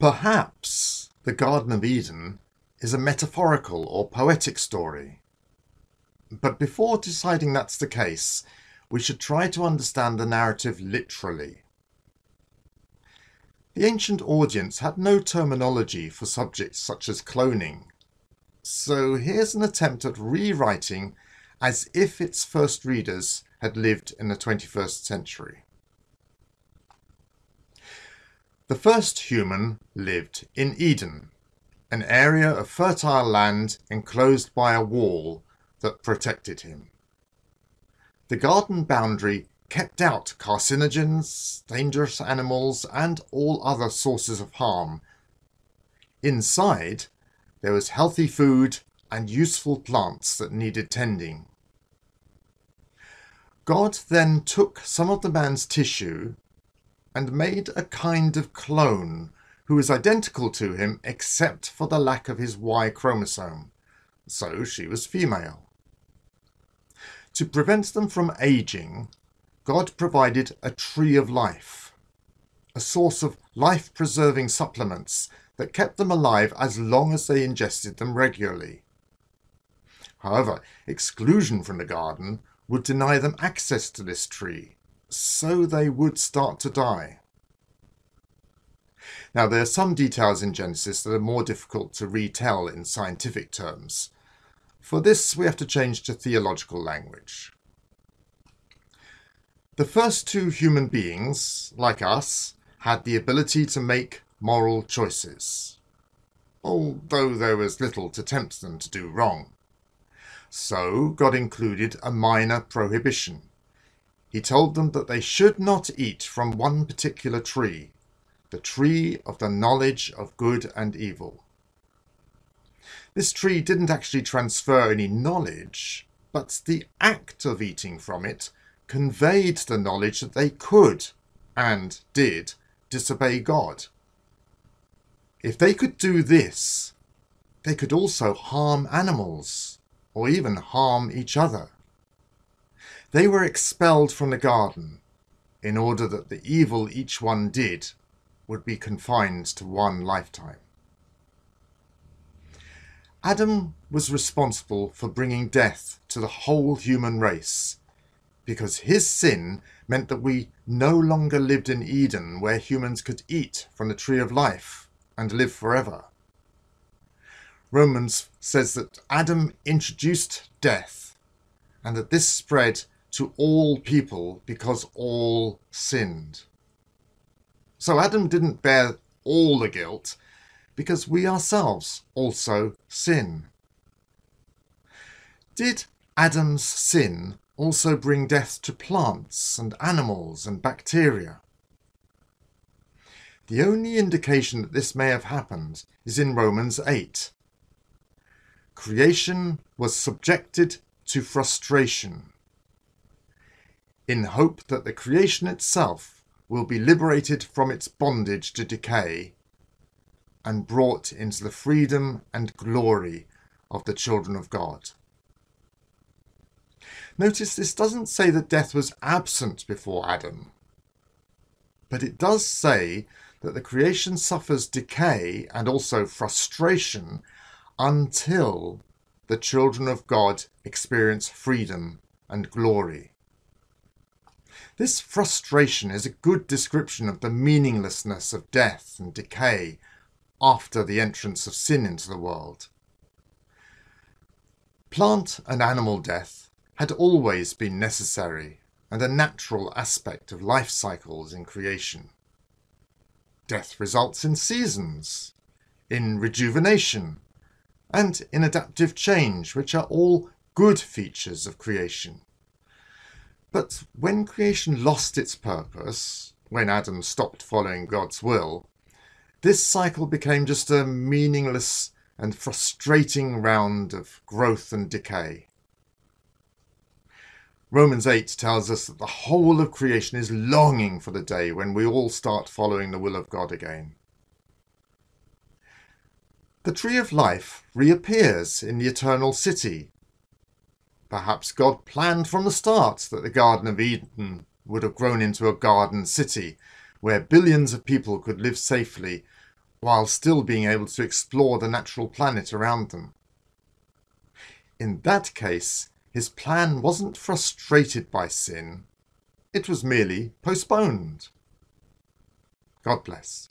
Perhaps the Garden of Eden is a metaphorical or poetic story. But before deciding that's the case, we should try to understand the narrative literally. The ancient audience had no terminology for subjects such as cloning, so here's an attempt at rewriting as if its first readers had lived in the 21st century. The first human lived in Eden, an area of fertile land enclosed by a wall that protected him. The garden boundary kept out carcinogens, dangerous animals, and all other sources of harm. Inside, there was healthy food and useful plants that needed tending. God then took some of the man's tissue and made a kind of clone who was identical to him except for the lack of his Y chromosome, so she was female. To prevent them from aging, God provided a tree of life, a source of life-preserving supplements that kept them alive as long as they ingested them regularly. However, exclusion from the garden would deny them access to this tree, so they would start to die. Now, there are some details in Genesis that are more difficult to retell in scientific terms. For this, we have to change to theological language. The first two human beings, like us, had the ability to make moral choices, although there was little to tempt them to do wrong. So God included a minor prohibition. He told them that they should not eat from one particular tree, the tree of the knowledge of good and evil. This tree didn't actually transfer any knowledge, but the act of eating from it conveyed the knowledge that they could, and did, disobey God. If they could do this, they could also harm animals, or even harm each other. They were expelled from the garden in order that the evil each one did would be confined to one lifetime. Adam was responsible for bringing death to the whole human race, because his sin meant that we no longer lived in Eden, where humans could eat from the tree of life and live forever. Romans says that Adam introduced death, and that this spread to all people because all sinned. So Adam didn't bear all the guilt because we ourselves also sin. Did Adam's sin also bring death to plants and animals and bacteria? The only indication that this may have happened is in Romans 8. Creation was subjected to frustration, in hope that the creation itself will be liberated from its bondage to decay and brought into the freedom and glory of the children of God. Notice this doesn't say that death was absent before Adam, but it does say that the creation suffers decay and also frustration until the children of God experience freedom and glory. This frustration is a good description of the meaninglessness of death and decay after the entrance of sin into the world. Plant and animal death had always been necessary and a natural aspect of life cycles in creation. Death results in seasons, in rejuvenation, and in adaptive change, which are all good features of creation. But when creation lost its purpose, when Adam stopped following God's will, this cycle became just a meaningless and frustrating round of growth and decay. Romans 8 tells us that the whole of creation is longing for the day when we all start following the will of God again. The tree of life reappears in the eternal city. Perhaps God planned from the start that the Garden of Eden would have grown into a garden city where billions of people could live safely while still being able to explore the natural planet around them. In that case, his plan wasn't frustrated by sin, it was merely postponed. God bless.